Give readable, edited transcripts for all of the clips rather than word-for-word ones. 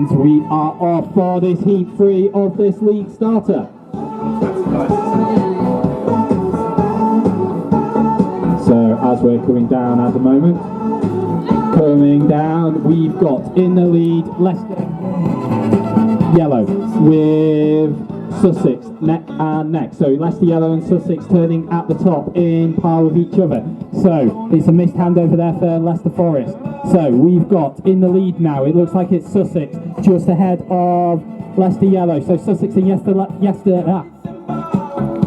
And we are off for this heat 3 of this league starter. So as we're coming down at the moment, we've got in the lead Leicester Yellow with Sussex neck and neck. So Leicester Yellow and Sussex turning at the top in par with each other. So it's a missed handover there for Leicester Forest. So we've got in the lead now, it looks like it's Sussex just ahead of Leicester Yellow. So Sussex and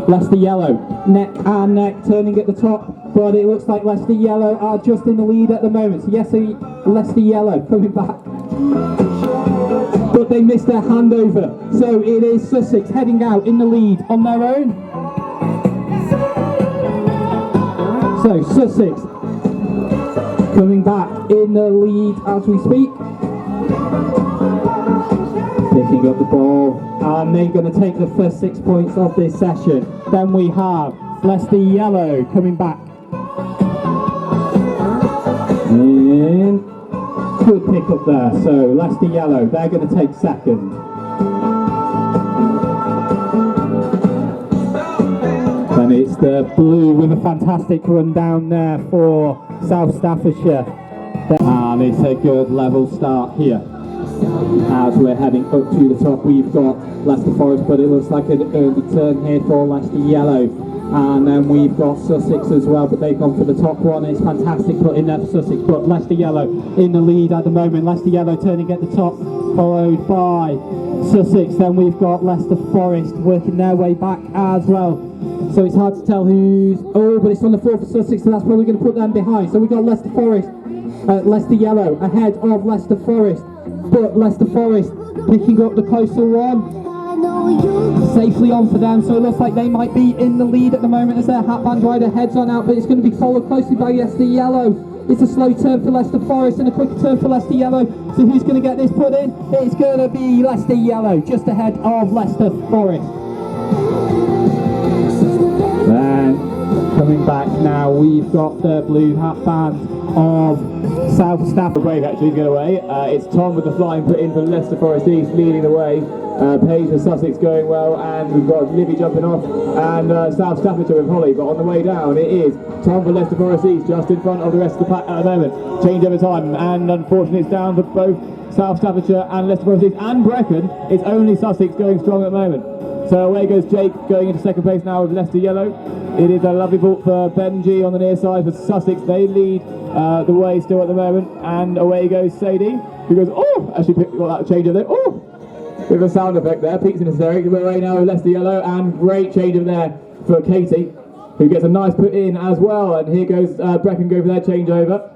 Leicester Yellow neck and neck turning at the top, but it looks like Leicester Yellow are just in the lead at the moment. So yes, Leicester Yellow coming back, but they missed their handover. So it is Sussex heading out in the lead on their own. So Sussex coming back in the lead as we speak, picking up the ball, and they're going to take the first 6 points of this session. Then we have Leicester Yellow coming back. And good pick up there. So Leicester Yellow, they're going to take second. And it's the blue with a fantastic run down there for South Staffordshire. And it's a good level start here. As we're heading up to the top, we've got Leicester Forest, but it looks like an early turn here for Leicester Yellow. And then we've got Sussex as well, but they've gone for the top one. It's fantastic put in there for Sussex, but Leicester Yellow in the lead at the moment. Leicester Yellow turning at the top, followed by Sussex. Then we've got Leicester Forest working their way back as well. So it's hard to tell who's... Oh, but it's on the floor for Sussex, so that's probably going to put them behind. So we've got Leicester Forest, Leicester Yellow ahead of Leicester Forest, but Leicester Forest picking up the closer one. Safely on for them, so it looks like they might be in the lead at the moment as their hatband rider heads on out, but it's going to be followed closely by Leicester Yellow. It's a slow turn for Leicester Forest and a quick turn for Leicester Yellow. So who's going to get this put in? It's going to be Leicester Yellow, just ahead of Leicester Forest. Then coming back now, we've got the blue hatband of South Staffordshire. Brave actually to get away. It's Tom with the flying put in for Leicester Forest East leading the way. Page for Sussex going well, and we've got Livy jumping off, and South Staffordshire with Holly, but on the way down it is Tom for Leicester Forest East just in front of the rest of the pack at the moment. Change over time, and unfortunately it's down for both South Staffordshire and Leicester Forest East and Brecon. It's only Sussex going strong at the moment. So away goes Jake going into second place now with Leicester Yellow. It is a lovely vault for Benji on the near side for Sussex. They lead the way still at the moment, and away goes Sadie, who goes, oh, actually got that change over there, oh, with a sound effect there. Peaks in hysteric. We're away now with Leicester Yellow, and great change over there for Katie, who gets a nice put in as well. And here goes Brecon go for their changeover.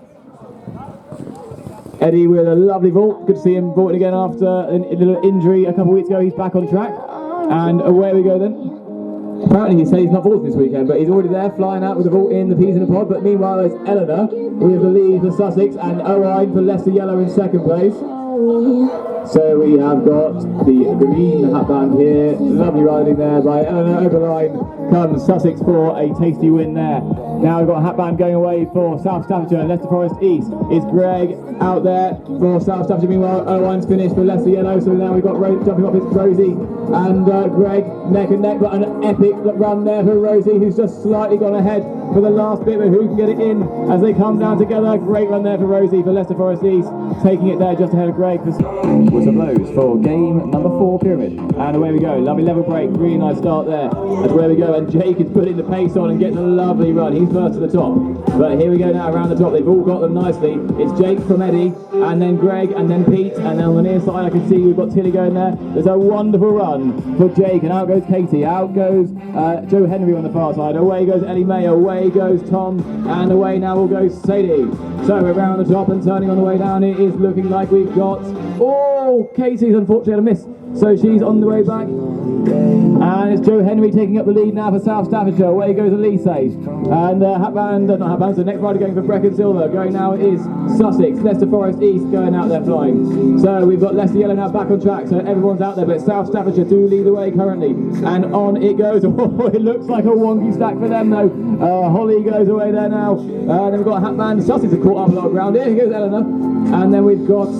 Eddie with a lovely vault. Good to see him vaulting again after a little injury a couple of weeks ago. He's back on track, and away we go then. Apparently he said he's not vaulting this weekend, but he's already there, flying out with the vault in the peas in the pod. But meanwhile, it's Eleanor with the lead for Sussex, and Owen for Leicester Yellow in second place. So we have got the green hatband here, lovely riding there by Eleanor. Over the line comes Sussex for a tasty win there. Now we've got a hatband going away for South Staffordshire and Leicester Forest East. It's Greg out there for South Staffordshire. Meanwhile, Owen's finished for Leicester Yellow, so now we've got jumping up, it's Rosie and Greg neck and neck, but an epic run there for Rosie, who's just slightly gone ahead for the last bit, but who can get it in as they come down together. Great run there for Rosie for Leicester Forest East, taking it there just ahead of Greg. Whistle blows for game number 4 pyramid, and away we go. Lovely level break, really nice start there. That's where we go, and Jake is putting the pace on and getting a lovely run. He's first to the top, but here we go now around the top. They've all got them nicely. It's Jake from Eddie, and then Greg, and then Pete, and then on the near side I can see we've got Tilly going there. There's a wonderful run for Jake, and out goes Katie, out goes Joe-Henri on the far side. Away goes Ellie May, away goes Tom, and away now will go Sadie. So we're around the top and turning on the way down. It is looking like we've got, oh, Katie's unfortunately had a miss, so she's on the way back. And it's Joe-Henri taking up the lead now for South Staffordshire. Away goes Elysee. And so next rider going for Brecon Silver. Going now is Sussex. Leicester Forest East going out there flying. So we've got Leicester Yellow now back on track, so everyone's out there, but South Staffordshire do lead the way currently. And on it goes. Oh, it looks like a wonky stack for them though. Holly goes away there now. Then we've got Hatman. Sussex have caught up a lot of ground. Here goes Eleanor. And then we've got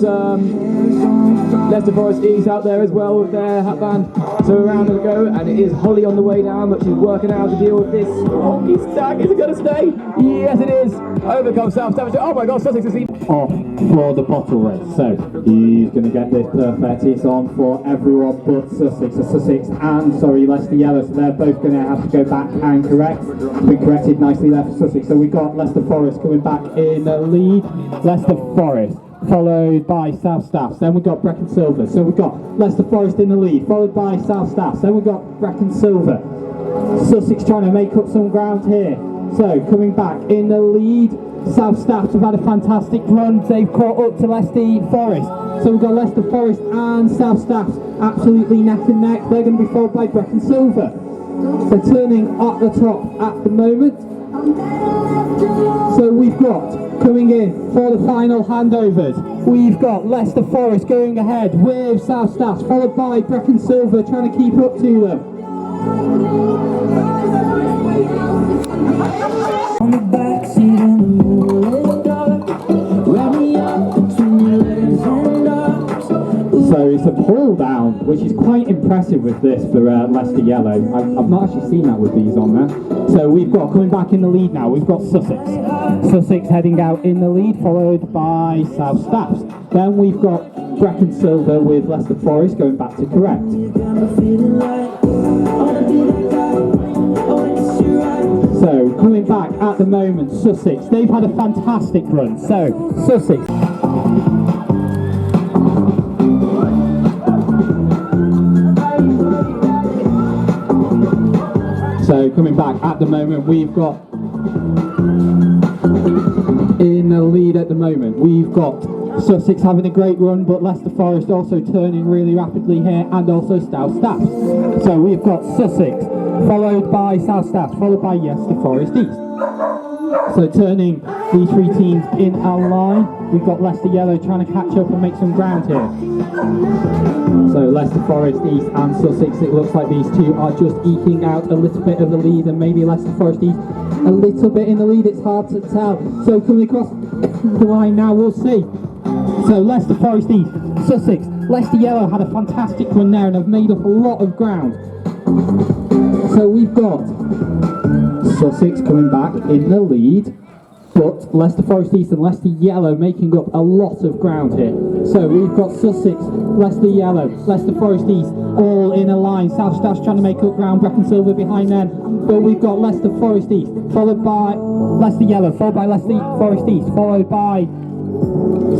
Leicester Forest East out there as well with their hat band. So around we go, and it is Holly on the way down, but she's working out to deal with this hockey stack. Is it going to stay? Yes, it is. Overcomes South Staffordshire. Oh my God, Sussex is off for the bottle race. So he's going to get this perfect. It's on for everyone but Sussex. So Sussex and, Leicester Yellow. So they're both going to have to go back and correct. Been corrected nicely there for Sussex. So we've got Leicester Forest coming back in the lead. Leicester Forest followed by South Staffs. Then we've got Brecon Silver. So we've got Leicester Forest in the lead, followed by South Staffs. Then we've got Brecon Silver. Sussex trying to make up some ground here. So coming back in the lead, South Staffs have had a fantastic run. They've caught up to Leicester Forest. So we've got Leicester Forest and South Staffs absolutely neck and neck. They're going to be followed by Brecon Silver. They're turning at the top at the moment. So we've got, coming in for the final handovers, we've got Leicester Forest going ahead with South Staffs, followed by Brecon Silver trying to keep up to them. On the backseat in the middle of the dark, wrap me up between your legs and arms. So it's a pull down, which is quite impressive with this for Leicester Yellow. I've not actually seen that with these on there. So we've got, coming back in the lead now, we've got Sussex. Sussex heading out in the lead, followed by South Staffs. Then we've got Brecon Silver with Leicester Forest going back to correct. So coming back at the moment, Sussex. They've had a fantastic run. So Sussex. So coming back at the moment, we've got in the lead at the moment, we've got Sussex having a great run, but Leicester Forest also turning really rapidly here, and also South Staffs. So we've got Sussex, followed by South Staffs, followed by Leicester Forest East. So turning these three teams in a line, we've got Leicester Yellow trying to catch up and make some ground here. So Leicester Forest East and Sussex, it looks like these two are just eking out a little bit of the lead, and maybe Leicester Forest East a little bit in the lead, it's hard to tell. So coming across the line now, we'll see. So Leicester Forest East, Sussex, Leicester Yellow had a fantastic run there and have made up a lot of ground. So we've got Sussex coming back in the lead, but Leicester Forest East and Leicester Yellow making up a lot of ground here. So we've got Sussex, Leicester Yellow, Leicester Forest East all in a line. South Staffs trying to make up ground, Brecon Silver behind them. But we've got Leicester Forest East, followed by Leicester Yellow, followed by Leicester Forest East, followed by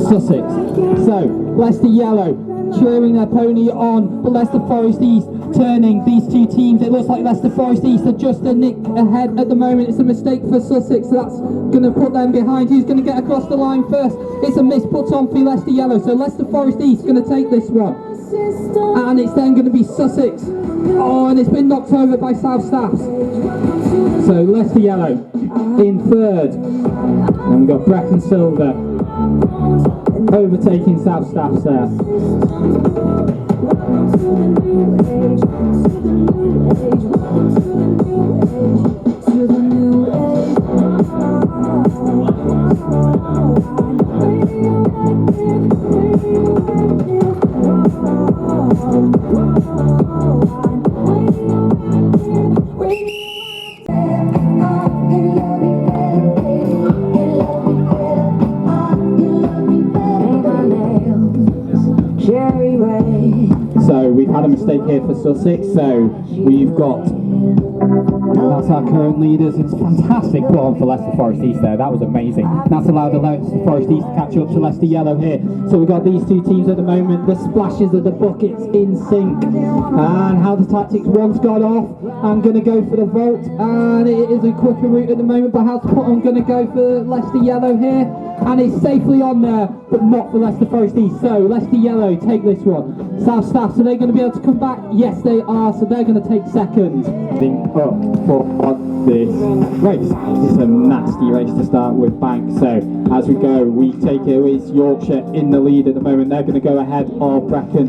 Sussex. So Leicester Yellow cheering their pony on, but Leicester Forest East turning these two teams. It looks like Leicester Forest East are just a nick ahead at the moment. It's a mistake for Sussex, so that's going to put them behind. Who's going to get across the line first? It's a miss put on for Leicester Yellow, so Leicester Forest East going to take this one, and it's then going to be Sussex. Oh, and it's been knocked over by South Staffs. So Leicester Yellow in third, and we've got Brecon Silver overtaking South Staffs there. So we've had a mistake here for Sussex, so we've got, that's our current leaders. It's fantastic put on for Leicester Forest East there, that was amazing. That's allowed the Leicester Forest East to catch up to Leicester Yellow here. So we've got these two teams at the moment, the splashes of the buckets in sync. And how the tactics once got off, I'm going to go for the vault, and it is a quicker route at the moment, but how's put on going to go for Leicester Yellow here, and it's safely on there, but not for Leicester Forest East. So Leicester Yellow take this one. South Staffs, are they going to be able to come back? Yes they are, so they're going to take second. Up for this race. It's a nasty race to start with, Bank. So as we go, we take it, it's Yorkshire in the lead at the moment. They're going to go ahead of Brecon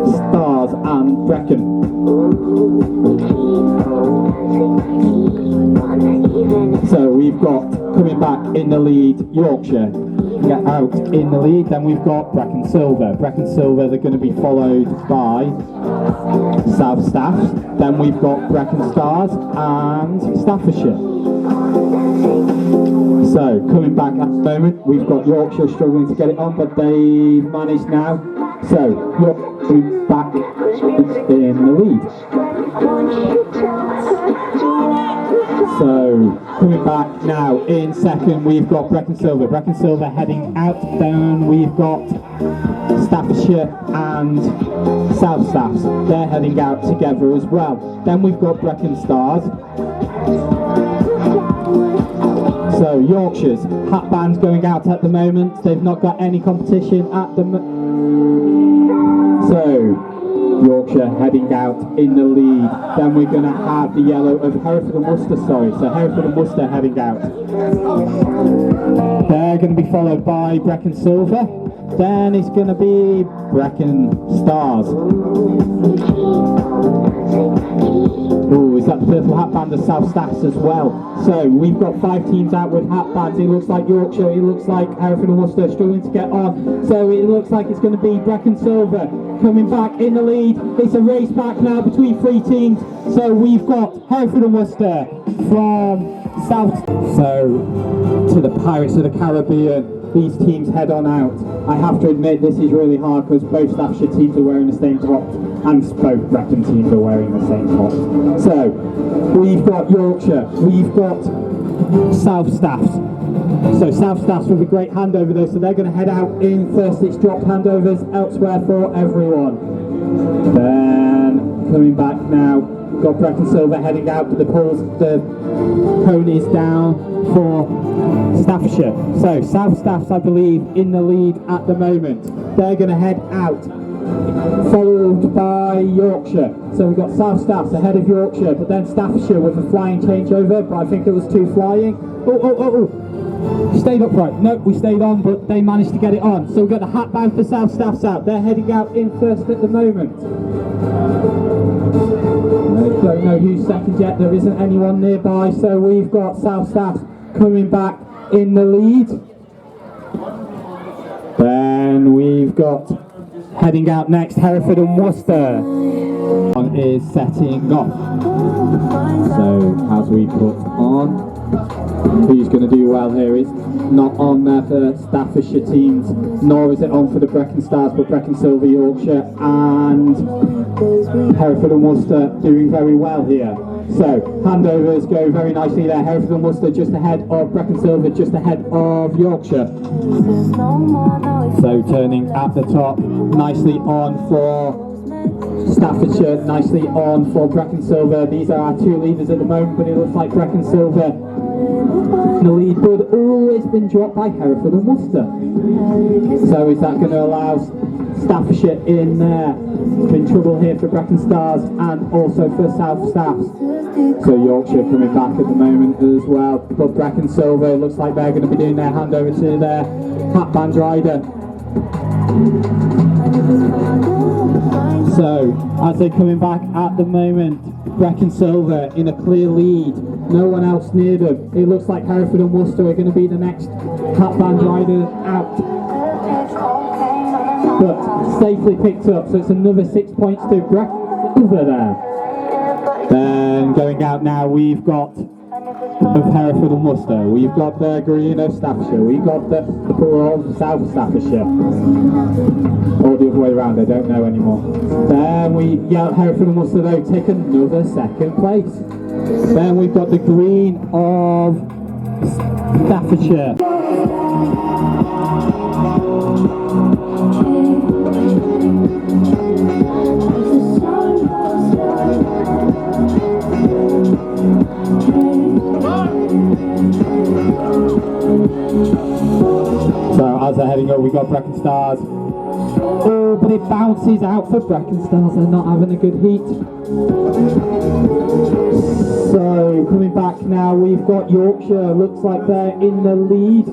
Stars and Brecon. So we've got, coming back in the lead, Yorkshire. Get out in the lead, then we've got Brecon Silver. Brecon Silver, they're going to be followed by South Staffs. Then we've got Brecon Stars and Staffordshire. So coming back at the moment, we've got Yorkshire struggling to get it on, but they've managed now. So Yorkshire back in the lead. So coming back now in second, we've got Brecon Silver. Brecon Silver heading out. Then we've got Staffordshire and South Staffs. They're heading out together as well. Then we've got Brecon Stars. So Yorkshire's hat band's going out at the moment. They've not got any competition at the So Yorkshire heading out in the lead. Then we're going to have the yellow of Hereford and Worcester, sorry. So Hereford and Worcester heading out. They're going to be followed by Brecon Silver. Then it's going to be Brecon Stars. Oh, is that the purple hat band of South Staffs as well? So we've got 5 teams out with hat bands. It looks like Yorkshire, it looks like Hereford and Worcester struggling to get on. So it looks like it's going to be Brecon Silver coming back in the lead. It's a race back now between 3 teams. So we've got Hereford and Worcester from South. So to the Pirates of the Caribbean, these teams head on out. I have to admit this is really hard because both Staffordshire teams are wearing the same top and both Brecon teams are wearing the same top. So we've got Yorkshire, we've got South Staffs. So South Staffs with a great handover though, so they're going to head out in first. It's dropped handovers elsewhere for everyone. Then coming back now, got Brecon Silver heading out, but the ponies down for Staffordshire. So South Staffs, I believe, in the lead at the moment. They're going to head out, followed by Yorkshire. So we've got South Staffs ahead of Yorkshire, but then Staffordshire with a flying changeover, but I think it was 2 flying. Stayed upright. No, we stayed on, but they managed to get it on. So we've got the hat band for South Staffs out. They're heading out in first at the moment. I don't know who's second yet. There isn't anyone nearby. So we've got South Staffs coming back in the lead. Then we've got heading out next, Hereford and Worcester. One is setting off. So as we put on, who's going to do well here is not on there for Staffordshire teams, nor is it on for the Brecon Stars, but Brecon Silver, Yorkshire and Hereford and Worcester doing very well here. So handovers go very nicely there. Hereford and Worcester just ahead of Brecon Silver, just ahead of Yorkshire. So turning at the top, nicely on for Staffordshire, nicely on for Brecon Silver. These are our 2 leaders at the moment, but it looks like Brecon Silver in the lead, but it's been dropped by Hereford and Worcester. So is that going to allow Staffordshire in there? In trouble here for Brecon Stars and also for South Staffs. So Yorkshire coming back at the moment as well, but Brecon Silver looks like they're going to be doing their handover to their hat band rider. So as they're coming back at the moment, Brecon Silver in a clear lead, no one else near them. It looks like Hereford and Worcester are going to be the next hat band rider out, but safely picked up, so it's another 6 points to Brecon Silver there. Then going out now, we've got of Hereford and Worcester, we've got the green of Staffordshire, we've got the blue of South Staffordshire, or the other way around, I don't know anymore. Then Hereford and Worcester though take another 2nd place. Then we've got the green of Staffordshire. So as they're heading up, we've got Brecon Stars. Oh, but it bounces out for Brecon Stars. They're not having a good heat. So coming back now, we've got Yorkshire. Looks like they're in the lead.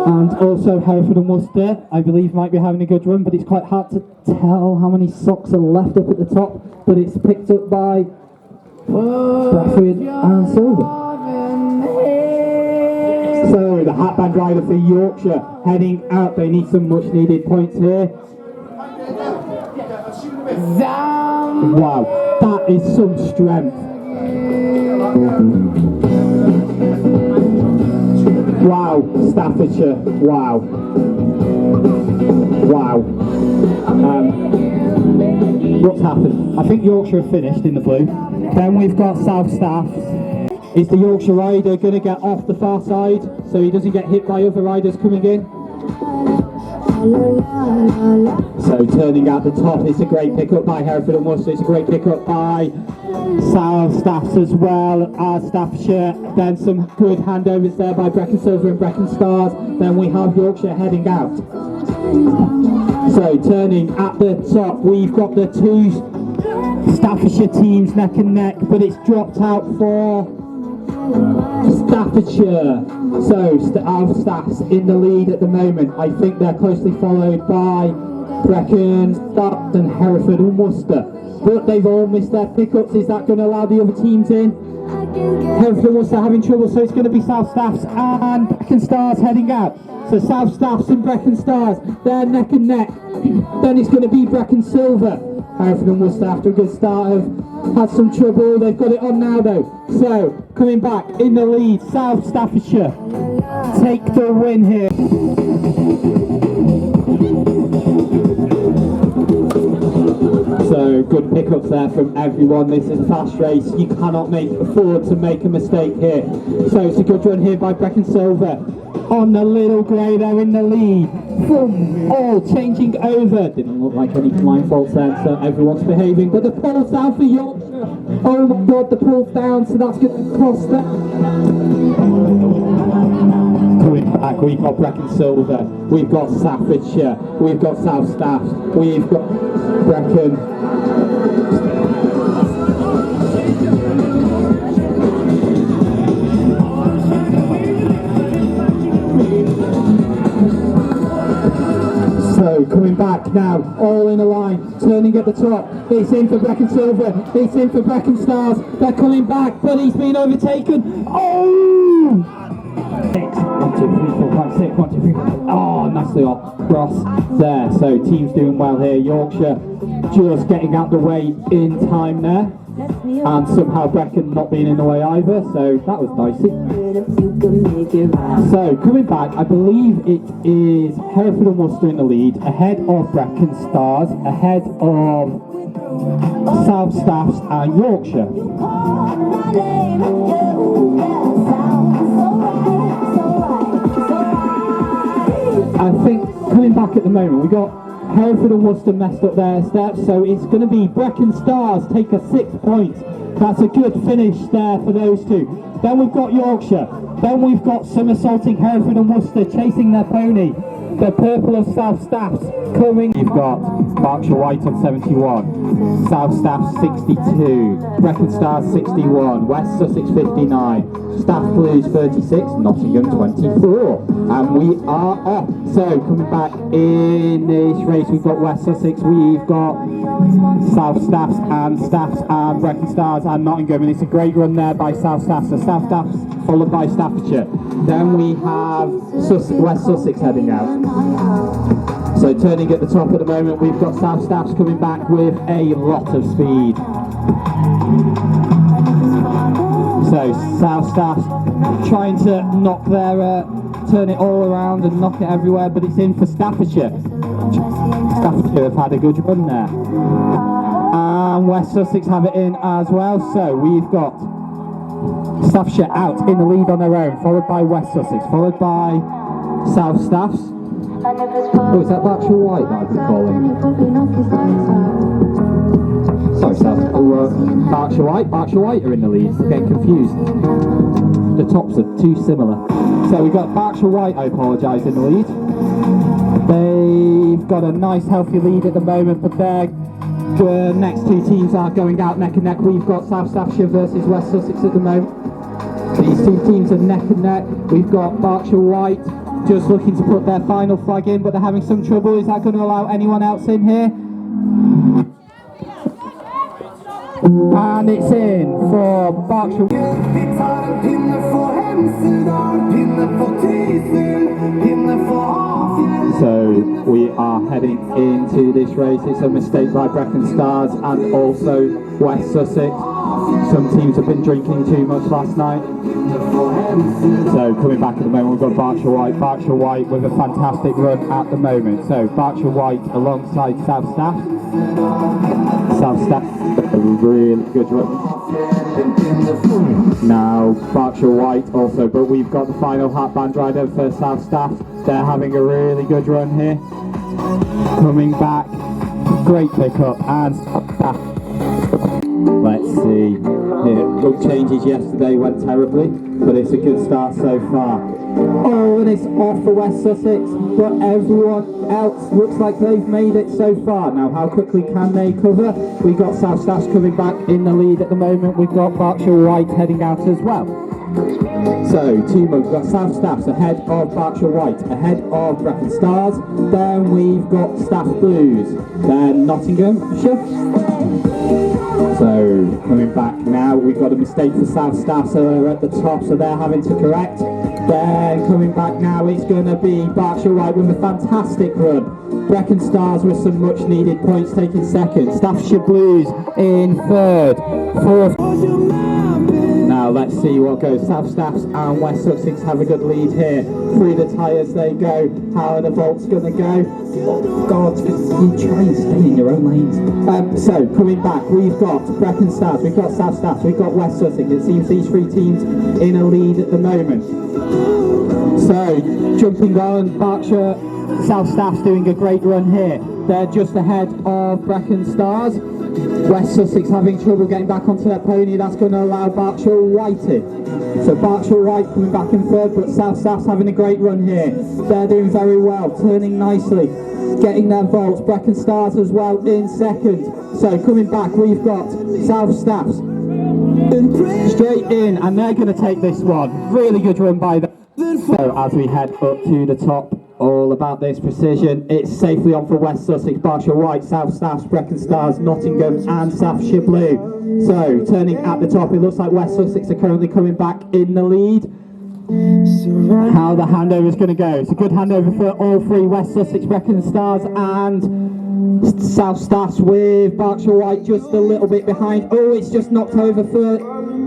And also Hereford and Worcester, I believe, might be having a good run, but it's quite hard to tell how many socks are left up at the top. But it's picked up by Bradford and Silver. So the hatband rider for Yorkshire heading out. They need some much needed points here. Wow, that is some strength. Wow, Staffordshire, wow. Wow. What's happened? I think Yorkshire have finished in the blue. Then we've got South Staffs. Is the Yorkshire rider going to get off the far side so he doesn't get hit by other riders coming in? So turning at the top, it's a great pickup by Hereford and Worcester. It's a great pickup by South Staffs as well as Staffordshire. Then some good handovers there by Brecon Silver and Brecon Stars. Then we have Yorkshire heading out. So turning at the top, we've got the two Staffordshire teams neck and neck, but it's dropped out for Staffordshire. So our Staffs in the lead at the moment. I think they're closely followed by Brecon, Stars and Hereford and Worcester. But they've all missed their pickups. Is that going to allow the other teams in? Hereford and Worcester having trouble, so it's going to be South Staffs and Brecon Stars heading out. So South Staffs and Brecon Stars, they're neck and neck. Then it's going to be Brecon Silver. Hereford and Worcester, after a good start, have had some trouble. They've got it on now though. So coming back in the lead, South Staffordshire take the win here. So good pickups there from everyone. This is a fast race. You cannot afford to make a mistake here. So it's a good run here by Brecon Silver. On the little grey, they're in the lead. Boom! All changing over. Didn't look like any line faults there, so everyone's behaving. But the pull's down for Yorkshire. Oh my God, the pull's down, so that's going to cost them. Coming back, we've got Brecon Silver. We've got Staffordshire. We've got South Staffs. We've got Brecon. So coming back now, all in a line, turning at the top. It's in for Brecon Silver. It's in for Brecon Stars. They're coming back, but he's been overtaken. Oh! 6, 1, 2, 3, 4, 5, 6, 1, 2, 3, 4. Oh, nicely off cross there. So team's doing well here. Yorkshire just getting out the way in time there. And somehow Brecon not being in the way either, so that was dicey. So coming back, I believe it is Hereford and Worcester in the lead, ahead of Brecon Stars, ahead of South Staffs and Yorkshire. I think coming back at the moment, we got Hereford and Worcester messed up their steps, so it's going to be Brecon Stars take a 6th point. That's a good finish there for those two. Then we've got Yorkshire. Then we've got somersaulting Hereford and Worcester chasing their pony. The purple of South Staffs coming. You've got Berkshire White on 71, South Staffs 62, Brecon Stars 61, West Sussex 59, Staff Blues 36, Nottingham 24. And we are off. So coming back in this race, we've got West Sussex, we've got South Staffs and Brecon Stars and Nottingham, and it's a great run there by South Staffs. So South Staffs followed by Staffordshire. Then we have West Sussex heading out. So turning at the top at the moment, we've got South Staffs coming back with a lot of speed. So South Staffs trying to knock their, turn it all around and knock it everywhere, but it's in for Staffordshire. Staffordshire have had a good run there. And West Sussex have it in as well, so we've got Staffordshire out in the lead on their own, followed by West Sussex, followed by South Staffs. Oh, is that Berkshire White that I've been calling? Sorry, South. Oh, Berkshire White are in the lead. I'm getting confused. The tops are too similar. So we've got Berkshire White, I apologise, in the lead. They've got a nice healthy lead at the moment, but the next two teams are going out neck and neck. We've got South Staffordshire versus West Sussex at the moment. These two teams are neck and neck. We've got Berkshire White just looking to put their final flag in, but they're having some trouble. Is that going to allow anyone else in here? And it's in for Berkshire. So we are heading into this race. It's a mistake by Brecon Stars and also West Sussex. Some teams have been drinking too much last night. So coming back at the moment, we've got Berkshire White. Berkshire White with a fantastic run at the moment. So Berkshire White alongside South Staff. South Staff, a really good run. Now Berkshire White also, but we've got the final hat band rider for South Staff. They're having a really good run here. Coming back, great pickup and let's see. Look changes yesterday went terribly, but it's a good start so far. Oh, and it's off for West Sussex, but everyone else looks like they've made it so far. Now, how quickly can they cover? We've got South Staffs coming back in the lead at the moment. We've got Berkshire White heading out as well. So, we've got South Staffs ahead of Berkshire White, ahead of Brecon Stars. Then we've got Staff Blues, then Nottinghamshire. So, coming back now, we've got a mistake for South Staff, so they're at the top, so they're having to correct. Then coming back now, it's going to be Berkshire White with a fantastic run. Brecon Stars with some much needed points taking second. Staffordshire Blues in third. Fourth. Now let's see what goes. South Staffs and West Sussex have a good lead here. Through the tyres they go. How are the Volts going to go? Oh God, you try and stay in your own lanes. So coming back, we've got Brecon Stars, we've got South Staffs, we've got West Sussex. It seems these three teams in a lead at the moment. So jumping on, Berkshire, South Staffs doing a great run here. They're just ahead of Brecon Stars. West Sussex having trouble getting back onto their pony. That's going to allow Berkshire White in. So Berkshire White coming back in third, but South Staffs having a great run here. They're doing very well, turning nicely, getting their Volts. Brecon Stars as well in second. So coming back, we've got South Staffs straight in, and they're going to take this one. Really good run by them. So as we head up to the top, all about this precision. It's safely on for West Sussex, Berkshire White, South Staffs, Brecon Stars, Nottingham and Staffordshire Blue. So turning at the top, it looks like West Sussex are currently coming back in the lead. How the handover is going to go. It's a good handover for all three, West Sussex, Brecon Stars and South Staffs, with Berkshire White just a little bit behind. Oh, it's just knocked over for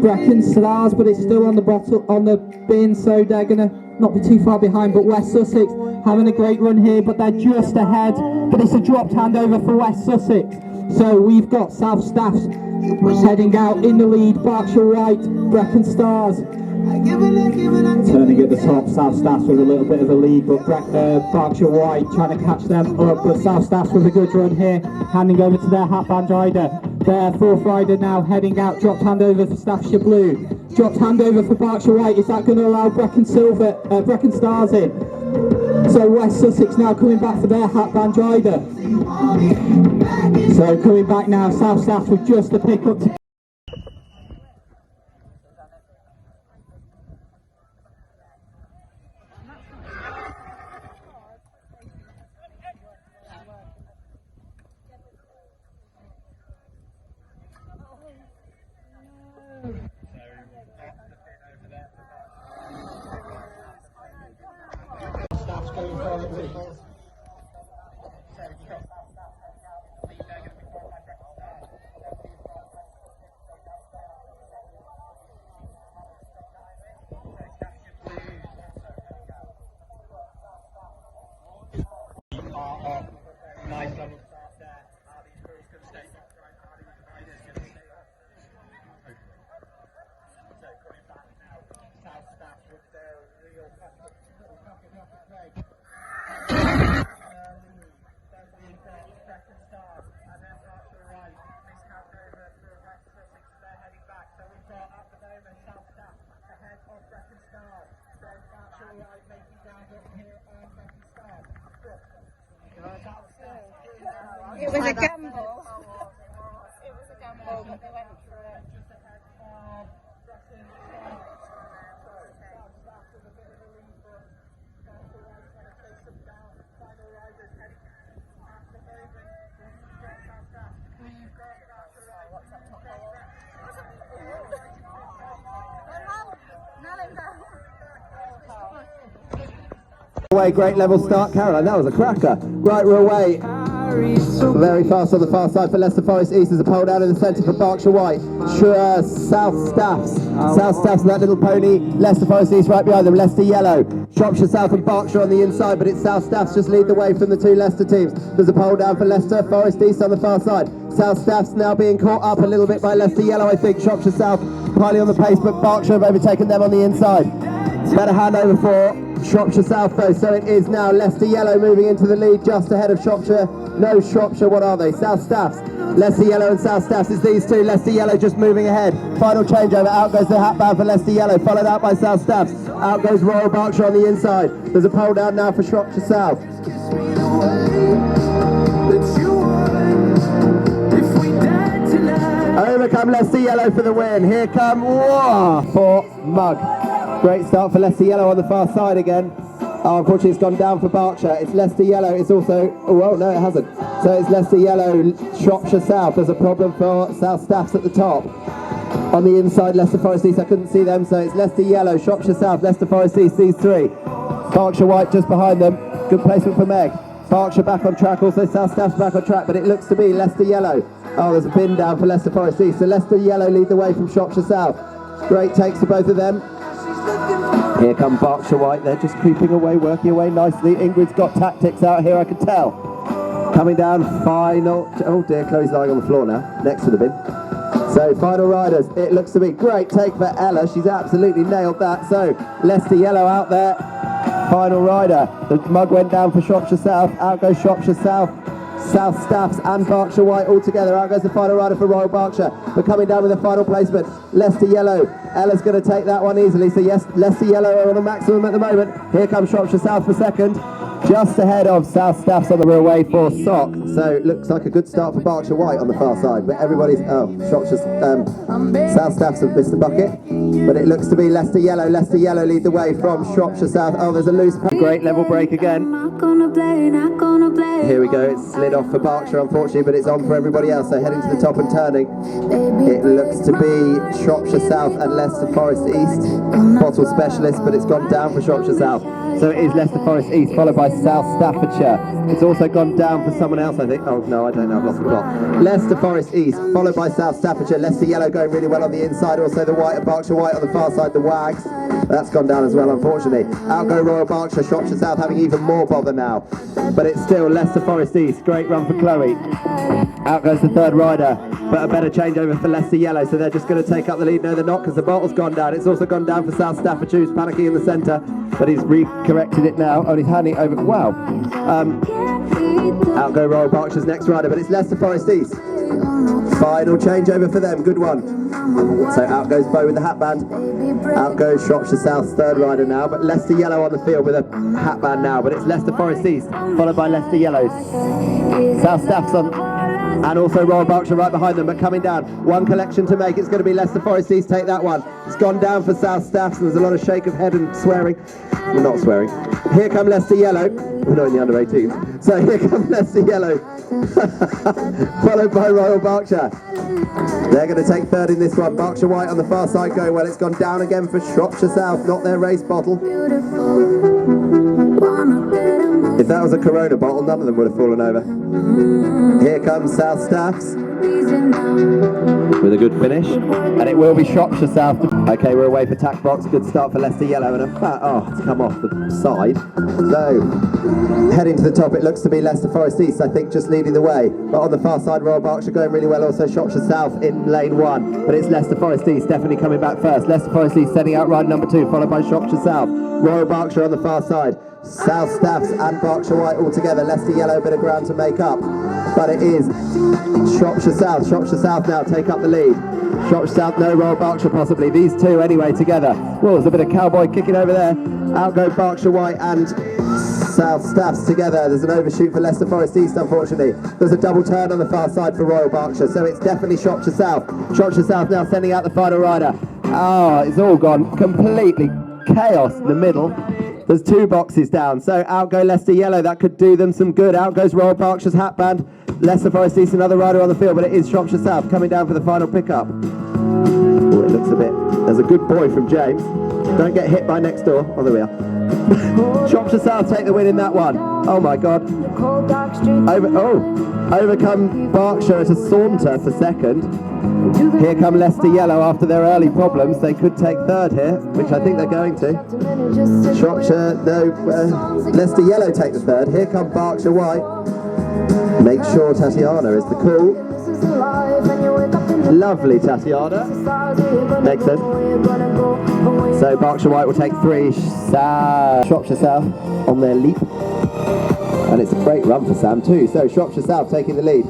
Brecon Stars, but it's still on the bottle, on the bin, so they're going to not be too far behind. But West Sussex having a great run here, but they're just ahead. But it's a dropped handover for West Sussex. So we've got South Staffs heading out in the lead, Berkshire White, Brecon Stars turning at the top. South Staffs with a little bit of a lead, but Berkshire White trying to catch them up. But South Staffs with a good run here, handing over to their hatband rider. Their fourth rider now heading out. Dropped handover for Staffordshire Blue. Dropped handover for Berkshire White. Is that going to allow Brecon Stars in? So West Sussex now coming back for their hatband rider. So coming back now, South Staffs with just a pick up to nice level start there. These girls can stay back right now. So coming back now, South Staff with their real packet off the play. Brecon Stars and then Berkshire White. This handover for West Sussex, they're heading back. So we've got at the moment South Staff ahead of Brecon Stars. Then Berkshire White making ground up here on Brecon Stars. It was a gamble. It was a gamble, but they went for it. Just ahead of Brecon Stars. So South Staff with a bit of a lead, but Away, great level start, Caroline. That was a cracker. Right, we're away. Very fast on the far side for Leicester Forest East. There's a pole down in the centre for Berkshire White. South Staffs. South Staffs and that little pony. Leicester Forest East right behind them. Leicester Yellow. Shropshire South and Berkshire on the inside, but it's South Staffs just lead the way from the two Leicester teams. There's a pole down for Leicester Forest East on the far side. South Staffs now being caught up a little bit by Leicester Yellow, I think. Shropshire South highly on the pace, but Berkshire have overtaken them on the inside. Better handover for Shropshire South though, so it is now Leicester Yellow moving into the lead just ahead of Shropshire. No, Shropshire, what are they? South Staffs. Leicester Yellow and South Staffs, it's these two. Leicester Yellow just moving ahead. Final changeover, out goes the hatband for Leicester Yellow, followed out by South Staffs. Out goes Royal Berkshire on the inside. There's a pole down now for Shropshire South. Over come Leicester Yellow for the win. Here come for Mug. Great start for Leicester Yellow on the far side again. Oh, unfortunately it's gone down for Berkshire. It's Leicester Yellow. It's also, oh no it hasn't. So it's Leicester Yellow, Shropshire South. There's a problem for South Staffs at the top. On the inside, Leicester Forest East, I couldn't see them, so it's Leicester Yellow, Shropshire South, Leicester Forest East, these three. Berkshire White just behind them. Good placement for Meg. Berkshire back on track, also South Staffs back on track, but it looks to be Leicester Yellow. Oh, there's a bin down for Leicester Forest East, so Leicester Yellow lead the way from Shropshire South. Great takes for both of them. Here come Berkshire White, they're just creeping away, working away nicely. Ingrid's got tactics out here, I can tell. Coming down, final, oh dear, Chloe's lying on the floor now, next to the bin. So, final riders, it looks to be great take for Ella, she's absolutely nailed that. So, Leicester Yellow out there, final rider. The mug went down for Shropshire South, out goes Shropshire South. South Staffs and Berkshire White all together. Out goes the final rider for Royal Berkshire. We're coming down with the final placement. Leicester Yellow. Ella's going to take that one easily. So yes, Leicester Yellow are on a maximum at the moment. Here comes Shropshire South for second. Just ahead of South Staffs on the way for Sock. So it looks like a good start for Berkshire White on the far side. But everybody's, Shropshire's, South Staffs have missed the bucket. But it looks to be Leicester Yellow. Leicester Yellow lead the way from Shropshire South. Oh, there's a loose, great level break again. Here we go, it's slid off for Berkshire unfortunately, but it's on for everybody else, so heading to the top and turning. It looks to be Shropshire South and Leicester Forest East. Bottle specialist, but it's gone down for Shropshire South. So it is Leicester Forest East, followed by South Staffordshire. It's also gone down for someone else, I think. Oh no, I don't know, I've lost the plot. Leicester Forest East, followed by South Staffordshire. Leicester Yellow going really well on the inside, also the White and Berkshire White on the far side, the Wags. That's gone down as well, unfortunately. Out go Royal Berkshire, Shropshire South having even more bother now. But it's still Leicester Forest East. Great run for Chloe. Out goes the third rider, but a better changeover for Leicester Yellow, so they're just going to take up the lead. No, they're not, because the bottle's gone down. It's also gone down for South Staffordshire, who's panicking in the centre, but he's re-corrected it now. Oh, he's handing it over. Wow. Out go Royal Berkshire's next rider, but it's Leicester Forest East. Final changeover for them. Good one. So out goes Bo with the hatband. Out goes Shropshire South's third rider now, but Leicester Yellow on the field with a hatband now, but it's Leicester Forest East, followed by Leicester Yellow. South Staffs on, and also Royal Berkshire right behind them, but coming down. One collection to make, it's going to be Leicester Forest East, take that one. It's gone down for South Staffs, and there's a lot of shake of head and swearing. Well, not swearing. Here come Leicester Yellow. We're not in the under 18s. So here comes Leicester Yellow, followed by Royal Berkshire. They're going to take third in this one. Berkshire White on the far side going well. It's gone down again for Shropshire South, not their race bottle. If that was a Corona bottle, none of them would have fallen over. Here comes South Staffs with a good finish, and it will be Shropshire South. Okay, we're away for tack box. Good start for Leicester Yellow, and a fat, it's come off the side. So heading to the top, it looks to be Leicester Forest East, I think, just leading the way. But on the far side, Royal Berkshire going really well. Also Shropshire South in lane 1, but it's Leicester Forest East definitely coming back first. Leicester Forest East sending out ride number 2, followed by Shropshire South. Royal Berkshire on the far side. South Staffs and Berkshire White all together. Leicester Yellow, a bit of ground to make up, but it is Shropshire South. Shropshire South now take up the lead. Shropshire South, no, Royal Berkshire possibly. These two anyway together. Well, there's a bit of cowboy kicking over there. Out go Berkshire White and South Staffs together. There's an overshoot for Leicester Forest East, unfortunately. There's a double turn on the far side for Royal Berkshire, so it's definitely Shropshire South. Shropshire South now sending out the final rider. It's all gone completely chaos in the middle. There's 2 boxes down, so out go Leicester Yellow. That could do them some good. Out goes Royal Berkshire's hatband. Leicester Forest East, another rider on the field, but it is Shropshire South coming down for the final pickup. Oh, it looks a bit... There's a good boy from James. Don't get hit by next door. Oh, there we are. Shropshire South take the win in that one. Oh my God. Overcome Berkshire at a saunter for second. Here come Leicester Yellow after their early problems. They could take third here, which I think they're going to. Shropshire, no, Leicester Yellow take the third. Here come Berkshire White. Make sure Tatiana is the call. Lovely Tatiana. Makes sense. So Berkshire White will take 3. Shropshire South on their leap. And it's a great run for Sam too. So Shropshire South taking the lead.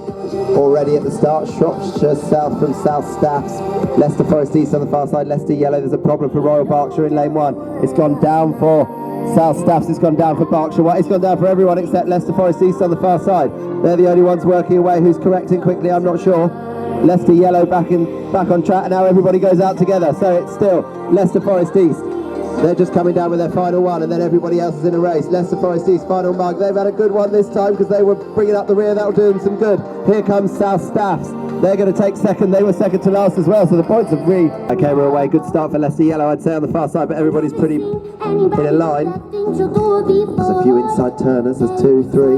Already at the start, Shropshire South from South Staffs. Leicester Forest East on the far side, Leicester Yellow. There's a problem for Royal Berkshire in lane 1. It's gone down for South Staffs, it's gone down for Berkshire White. It's gone down for everyone except Leicester Forest East on the far side. They're the only ones working away. Who's correcting quickly, I'm not sure. Leicester Yellow back on track, and now everybody goes out together. So it's still Leicester Forest East. They're just coming down with their final one, and then everybody else is in a race. Leicester Forest East final mug. They've had a good one this time because they were bringing up the rear. That'll do them some good. Here comes South Staffs. They're going to take second. They were second to last as well, so the points have really... Okay, we're away. Good start for Leicester Yellow, I'd say, on the far side, but everybody's pretty in a line. There's a few inside turners. There's 2, 3. 3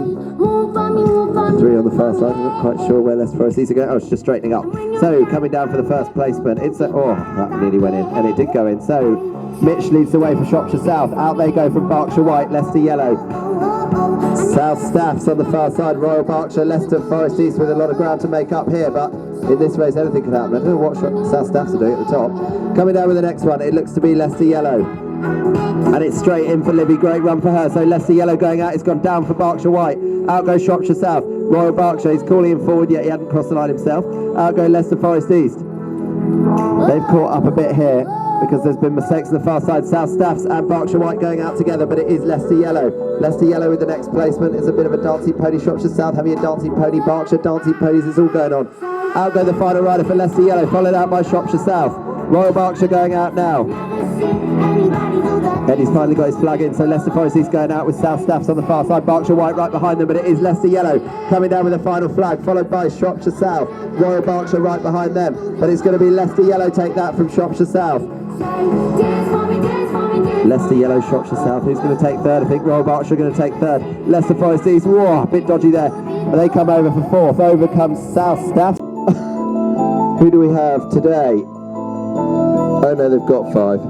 on the far side. I'm not quite sure where Leicester Forest East are going. Oh, it's just straightening up. So, coming down for the first placement. It's a... Oh, that nearly went in, and it did go in. So, Mitch leads the way for Shropshire South. Out they go from Berkshire White, Leicester Yellow. South Staffs on the far side, Royal Berkshire, Leicester Forest East with a lot of ground to make up here, but in this race anything can happen. I don't know what South Staffs are doing at the top. Coming down with the next one, it looks to be Leicester Yellow. And it's straight in for Livy, great run for her. So Leicester Yellow going out, it's gone down for Berkshire White. Out goes Shropshire South. Royal Berkshire, he's calling him forward, yet he hadn't crossed the line himself. Out go Leicester Forest East. They've caught up a bit here, because there's been mistakes on the far side. South Staffs and Berkshire White going out together, but it is Leicester Yellow. Leicester Yellow with the next placement. It's a bit of a dancing pony. Shropshire South having a dancing pony. Berkshire dancing ponies. It's all going on. Out go the final rider for Leicester Yellow, followed out by Shropshire South. Royal Berkshire going out now. Eddie's finally got his flag in, so Leicester Forest East going out with South Staffs on the far side. Berkshire White right behind them, but it is Leicester Yellow coming down with the final flag, followed by Shropshire South. Royal Berkshire right behind them, but it's going to be Leicester Yellow take that from Shropshire South. Leicester Yellow, Shropshire South. Who's going to take third? I think Royal Berkshire are going to take third. Leicester Forest East, whoa, a bit dodgy there. But they come over for fourth. Over comes South Staff. Who do we have today? Oh no, they've got 5.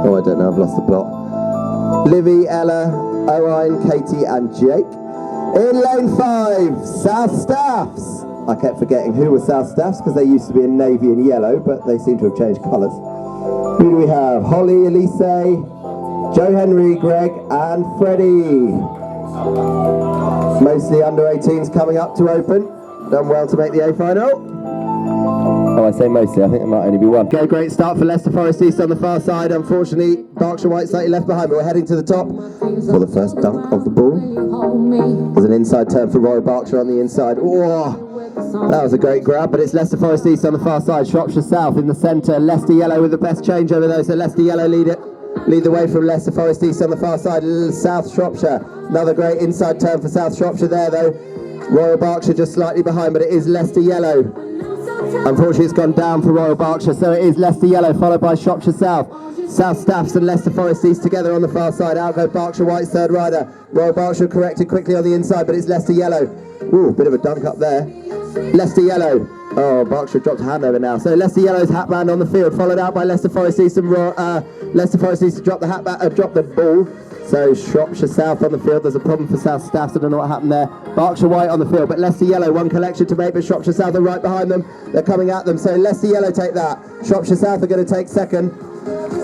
Oh, I don't know, I've lost the plot. Livy, Ella, Owen, Katie and Jake. In lane 5, South Staffs. I kept forgetting who was South Staffs because they used to be in navy and yellow, but they seem to have changed colours. Who do we have? Holly, Elysee, Joe-Henri, Greg and Freddy. Mostly under 18s coming up to open. Done well to make the A final. Oh, I say mostly, I think there might only be one. Okay, great start for Leicester Forest East on the far side. Unfortunately, Berkshire White slightly left behind, but we're heading to the top for the first dunk of the ball. There's an inside turn for Royal Berkshire on the inside. Oh, that was a great grab, but it's Leicester Forest East on the far side. Shropshire South in the centre. Leicester Yellow with the best changeover though, so Leicester Yellow lead the way from Leicester Forest East on the far side. South Shropshire, another great inside turn for South Shropshire there though. Royal Berkshire just slightly behind, but it is Leicester Yellow. Unfortunately, it's gone down for Royal Berkshire, so it is Leicester Yellow, followed by Shropshire South. South Staffs and Leicester Forest East together on the far side. Out go Berkshire White's third rider. Royal Berkshire corrected quickly on the inside, but it's Leicester Yellow. Ooh, bit of a dunk up there. Leicester Yellow. Oh, Berkshire dropped a hand over now. So Leicester Yellow's hat band on the field, followed out by Leicester Forest East and Leicester Forest East to drop the drop the ball. So Shropshire South on the field. There's a problem for South Staffs. I don't know what happened there. Berkshire White on the field, but Leicester Yellow, one collection to make, but Shropshire South are right behind them. They're coming at them, so Leicester Yellow take that. Shropshire South are going to take second.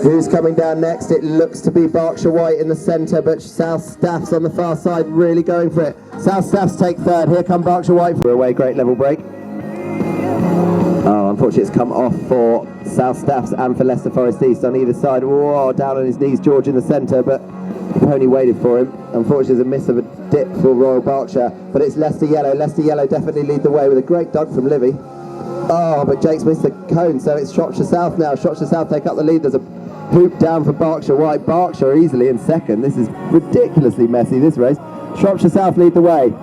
Who's coming down next? It looks to be Berkshire White in the centre, but South Staffs on the far side really going for it. South Staffs take third. Here come Berkshire White for away. Great level break. Oh, unfortunately it's come off for South Staffs and for Leicester Forest East on either side. Whoa, down on his knees, George in the centre, but the pony waited for him. Unfortunately there's a miss of a dip for Royal Berkshire, but it's Leicester Yellow. Leicester Yellow definitely lead the way with a great dunk from Livy. Oh, but Jake's missed the cone, so it's Shropshire South now. Shropshire South take up the lead. There's a hoop down for Berkshire White. Berkshire easily in second. This is ridiculously messy, this race. Shropshire South lead the way.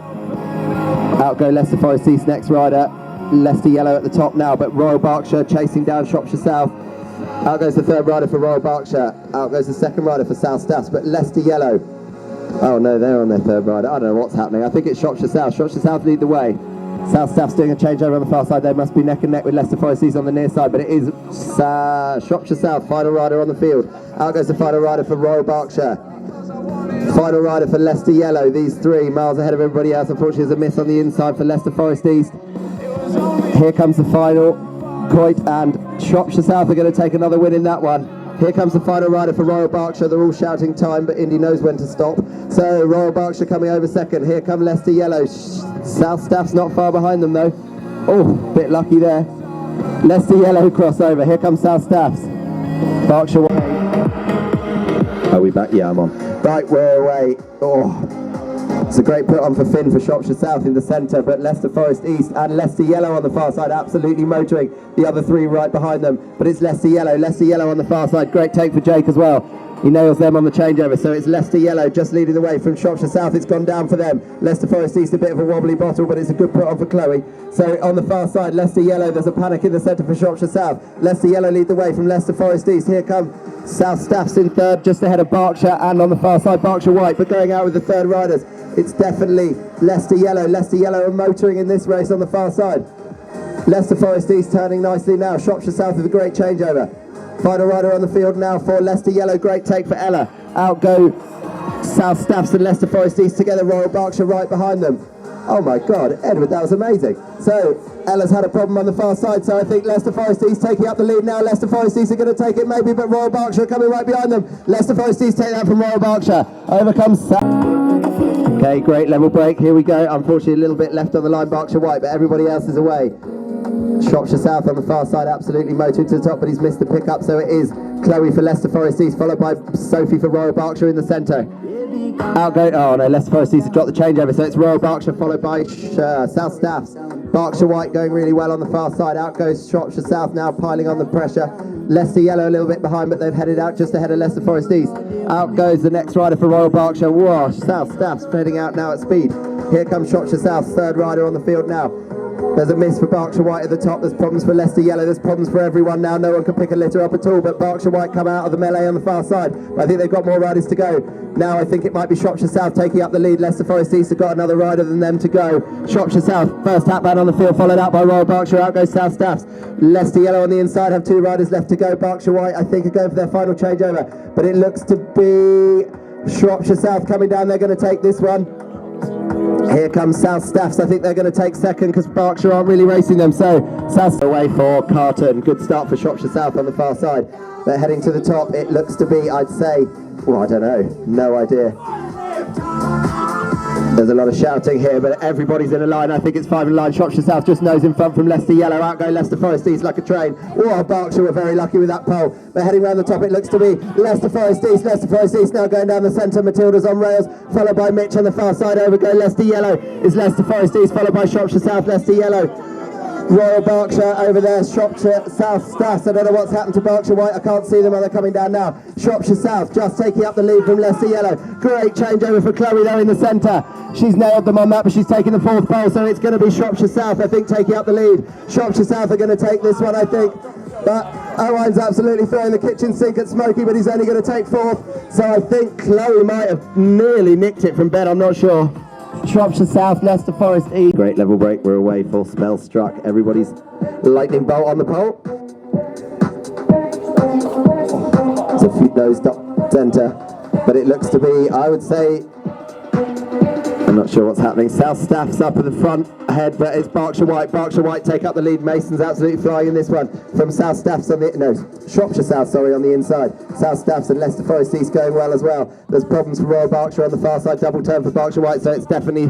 Out go Leicester Forest East, next rider. Leicester Yellow at the top now, but Royal Berkshire chasing down Shropshire South. Out goes the third rider for Royal Berkshire. Out goes the second rider for South Staffs, but Leicester Yellow. Oh no, they're on their third rider. I don't know what's happening. I think it's Shropshire South. Shropshire South lead the way. South Staff's doing a changeover on the far side. They must be neck and neck with Leicester Forest East on the near side, but it is Shropshire South, final rider on the field. Out goes the final rider for Royal Berkshire. Final rider for Leicester Yellow. These three miles ahead of everybody else. Unfortunately, there's a miss on the inside for Leicester Forest East. Here comes the final. Coit and Shropshire South are going to take another win in that one. Here comes the final rider for Royal Berkshire. They're all shouting time, but Indy knows when to stop. So Royal Berkshire coming over second. Here come Leicester Yellow. South Staff's not far behind them though. Oh, bit lucky there. Leicester Yellow crossover. Here comes South Staffs. Berkshire. Are we back? Yeah, I'm on. Right, we're away. Oh. It's a great put on for Finn for Shropshire South in the centre, but Leicester Forest East and Leicester Yellow on the far side absolutely motoring. The other three right behind them, but it's Leicester Yellow on the far side. Great take for Jake as well. He nails them on the changeover, so it's Leicester Yellow just leading the way from Shropshire South. It's gone down for them. Leicester Forest East a bit of a wobbly bottle, but it's a good put on for Chloe. So on the far side, Leicester Yellow, there's a panic in the centre for Shropshire South. Leicester Yellow lead the way from Leicester Forest East. Here come South Staffs in third, just ahead of Berkshire, and on the far side Berkshire White, but going out with the third riders. It's definitely Leicester Yellow. Leicester Yellow are motoring in this race on the far side. Leicester Forest East turning nicely now. Shropshire South with a great changeover. Final rider on the field now for Leicester Yellow. Great take for Ella. Out go South Staffs and Leicester Forest East together. Royal Berkshire right behind them. Oh my God, Edward, that was amazing. So Ella's had a problem on the far side, so I think Leicester Forest East taking up the lead now. Leicester Forest East are going to take it maybe, but Royal Berkshire coming right behind them. Leicester Forest East take that from Royal Berkshire. Over comes Okay, great level break. Here we go. Unfortunately, a little bit left on the line, Berkshire White, but everybody else is away. Shropshire South on the far side, absolutely motoring to the top, but he's missed the pickup, so it is Chloe for Leicester Forest East, followed by Sophie for Royal Berkshire in the centre. Out go, oh no, Leicester Forest East to drop the changeover, so it's Royal Berkshire followed by South Staffs. Berkshire White going really well on the far side. Out goes Shropshire South now, piling on the pressure. Leicester Yellow a little bit behind, but they've headed out just ahead of Leicester Forest East. Out goes the next rider for Royal Berkshire. Whoa, South Staffs heading out now at speed. Here comes Shropshire South's third rider on the field now. There's a miss for Berkshire White at the top. There's problems for Leicester Yellow. There's problems for everyone now. No one can pick a litter up at all, but Berkshire White come out of the melee on the far side. But I think they've got more riders to go. Now I think it might be Shropshire South taking up the lead. Leicester Forest East have got another rider than them to go. Shropshire South, first hatband on the field, followed out by Royal Berkshire. Out goes South Staffs. Leicester Yellow on the inside have two riders left to go. Berkshire White, I think, are going for their final changeover. But it looks to be Shropshire South coming down. They're going to take this one. Here comes South Staffs. I think they're going to take second because Berkshire aren't really racing them. So South away for Carton. Good start for Shropshire South on the far side. They're heading to the top. It looks to be, I'd say, well, I don't know. No idea. There's a lot of shouting here, but everybody's in a line. I think it's five in line. Shropshire South just nose in front from Leicester Yellow. Out go Leicester Forest East like a train. Oh, Berkshire were very lucky with that pole. They're heading around the top. It looks to be Leicester Forest East. Leicester Forest East now going down the centre. Matilda's on rails, followed by Mitch on the far side. Over go Leicester Yellow. Is Leicester Forest East, followed by Shropshire South. Leicester Yellow. Royal Berkshire over there, Shropshire South Staffs. I don't know what's happened to Berkshire White. I can't see them. Are they coming down now? Shropshire South just taking up the lead from Leicester Yellow. Great changeover for Chloe there in the centre. She's nailed them on that, but she's taking the fourth pole, so it's going to be Shropshire South, I think, taking up the lead. Shropshire South are going to take this one, I think. But Owen's absolutely throwing the kitchen sink at Smokey, but he's only going to take fourth. So I think Chloe might have nearly nicked it from Ben, I'm not sure. Shropshire South, Leicester Forest East. Great level break, we're away, full spell struck. Everybody's lightning bolt on the pole. It's a few nose top centre, but it looks to be, I would say, I'm not sure what's happening. South Staff's up at the front ahead, but it's Berkshire White. Berkshire White take up the lead. Mason's absolutely flying in this one from South Staff's on the, no, Shropshire South, sorry, on the inside. South Staff's and Leicester Forest East going well as well. There's problems for Royal Berkshire on the far side, double turn for Berkshire White, so it's definitely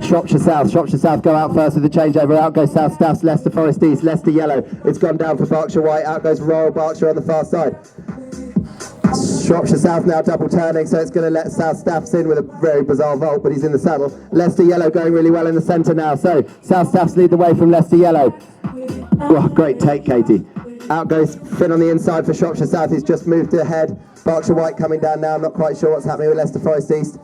Shropshire South. Shropshire South go out first with the changeover. Out goes South Staff's, Leicester Forest East, Leicester Yellow. It's gone down for Berkshire White. Out goes Royal Berkshire on the far side. Shropshire South now double turning, so it's going to let South Staffs in with a very bizarre vault, but he's in the saddle. Leicester Yellow going really well in the centre now, so South Staffs lead the way from Leicester Yellow. Oh, great take, Katie. Out goes Finn on the inside for Shropshire South. He's just moved ahead. Berkshire White coming down now. I'm not quite sure what's happening with Leicester Forest East.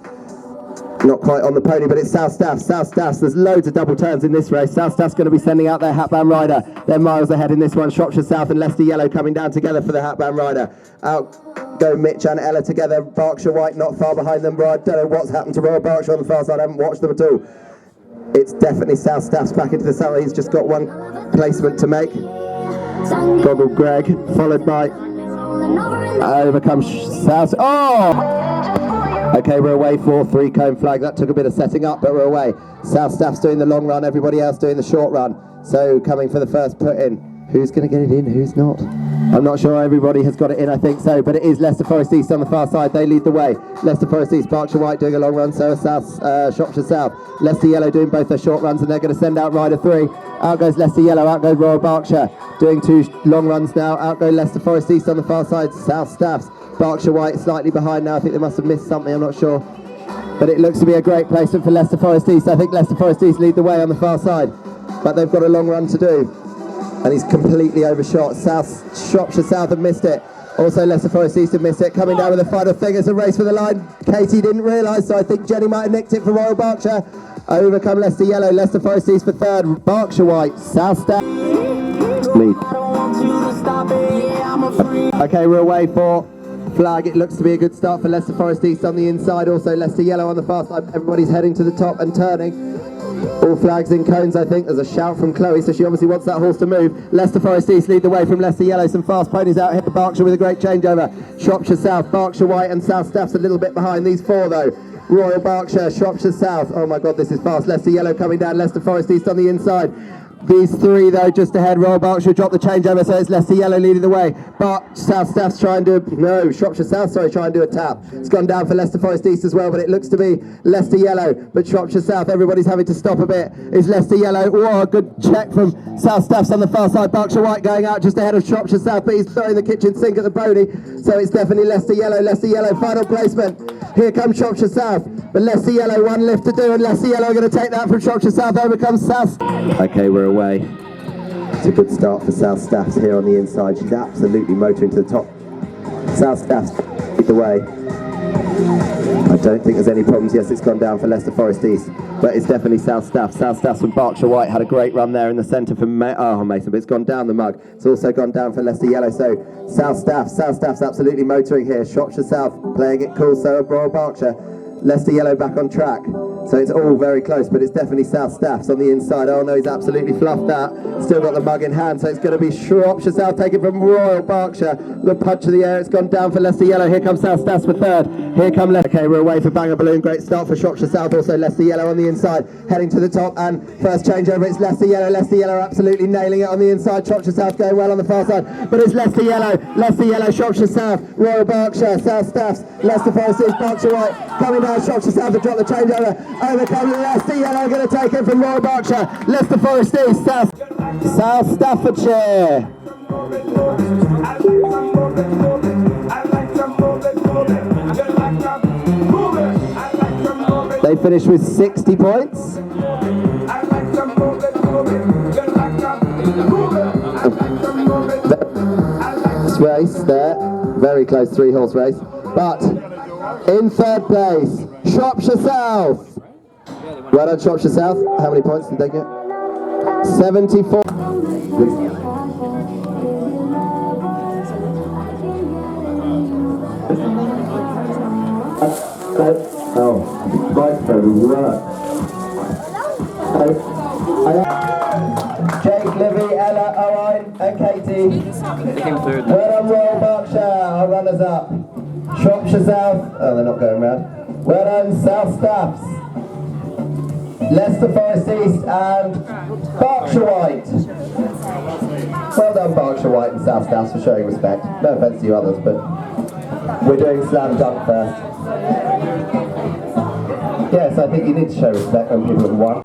Not quite on the pony, but it's South Staffs. South Staffs, there's loads of double turns in this race. South Staffs going to be sending out their Hatband Rider. They're miles ahead in this one. Shropshire South and Leicester Yellow coming down together for the Hatband Rider. Out go Mitch and Ella together. Berkshire White not far behind them. I don't know what's happened to Royal Berkshire on the far side. I haven't watched them at all. It's definitely South Staffs back into the saddle. He's just got one placement to make. Goggle Greg, followed by over comes South. Oh! Okay, we're away for 3 cone flag. That took a bit of setting up, but we're away. South Staff's doing the long run, everybody else doing the short run. So coming for the first put in. Who's going to get it in, who's not? I'm not sure everybody has got it in, I think so, but it is Leicester Forest East on the far side. They lead the way. Leicester Forest East, Berkshire White doing a long run, so is Shropshire South. Leicester Yellow doing both their short runs, and they're going to send out Rider 3. Out goes Leicester Yellow, out goes Royal Berkshire. Doing 2 long runs now. Out goes Leicester Forest East on the far side. South Staffs. Berkshire White slightly behind now. I think they must have missed something, I'm not sure. But it looks to be a great placement for Leicester Forest East. I think Leicester Forest East lead the way on the far side, but they've got a long run to do. And he's completely overshot. Shropshire South have missed it. Also Leicester Forest East have missed it. Coming down with the final thing. It's a race for the line. Katie didn't realise, so I think Jenny might have nicked it for Royal Berkshire. Overcome Leicester Yellow. Leicester Forest East for 3rd. Berkshire White. South Staff lead. Okay, we're away for flag. It looks to be a good start for Leicester Forest East on the inside. Also Leicester Yellow on the far side. Everybody's heading to the top and turning. All flags in cones, I think. There's a shout from Chloe, so she obviously wants that horse to move. Leicester Forest East lead the way from Leicester Yellow. Some fast ponies out here. Berkshire with a great changeover. Shropshire South, Berkshire White and South Staffs a little bit behind. These 4 though. Royal Berkshire, Shropshire South. Oh my God, this is fast. Leicester Yellow coming down. Leicester Forest East on the inside. These 3 though just ahead. Royal Berkshire dropped the changeover, so it's Leicester Yellow leading the way. But South Staff's try and do Shropshire South, sorry, try and do a tap. It's gone down for Leicester Forest East as well, but it looks to be Leicester Yellow. But Shropshire South, everybody's having to stop a bit. Is Leicester Yellow. Whoa, a good check from South Staffs on the far side. Berkshire White going out just ahead of Shropshire South, but he's throwing the kitchen sink at the pony. So it's definitely Leicester Yellow. Leicester Yellow, final placement. Here comes Shropshire South. But Leicester Yellow, 1 lift to do, and Leicester Yellow are going to take that from Shropshire South. Over comes South. Okay, we're away. It's a good start for South Staffs here on the inside. She's absolutely motoring to the top. South Staffs lead the way. I don't think there's any problems. Yes, it's gone down for Leicester Forest East, but it's definitely South Staffs. South Staffs from Berkshire White had a great run there in the centre for Mason, but it's gone down the mug. It's also gone down for Leicester Yellow. So South Staffs absolutely motoring here. Shropshire South playing it cool. So Royal Berkshire. Leicester Yellow back on track. So it's all very close, but it's definitely South Staffs on the inside. Oh no, he's absolutely fluffed that. Still got the mug in hand, so it's going to be Shropshire South taken from Royal Berkshire. The punch of the air, it's gone down for Leicester Yellow. Here comes South Staffs for 3rd. Here come Leicester. Okay, we're away for Banger Balloon. Great start for Shropshire South. Also Leicester Yellow on the inside, heading to the top. And first changeover, it's Leicester Yellow. Leicester Yellow absolutely nailing it on the inside. Shropshire South going well on the far side, but it's Leicester Yellow. Leicester Yellow, Shropshire South, Royal Berkshire, South Staffs, Leicester Forest East, Berkshire White coming down. Shropshire South to drop the changeover. Overcome Leicester Yellow, going to take it from Royal Berkshire. Leicester Forest East, South Staffordshire. They finished with 60 points. This race there, very close 3-horse race, but in 3rd place, Shropshire South. Well done, Shropshire South. How many points did they get? 74. Oh, microphone work. Jake, Livy, Ella, Owen, and Katie. They came third. Well done, Royal Berkshire, our runners up. Shropshire South. Oh, they're not going round. Well done, South Staffs. Leicester Forest East and Berkshire White. Well done, Berkshire White and South Staffs, for showing respect. No offence to you others, but we're doing slam dunk first. Yes, I think you need to show respect when people have won.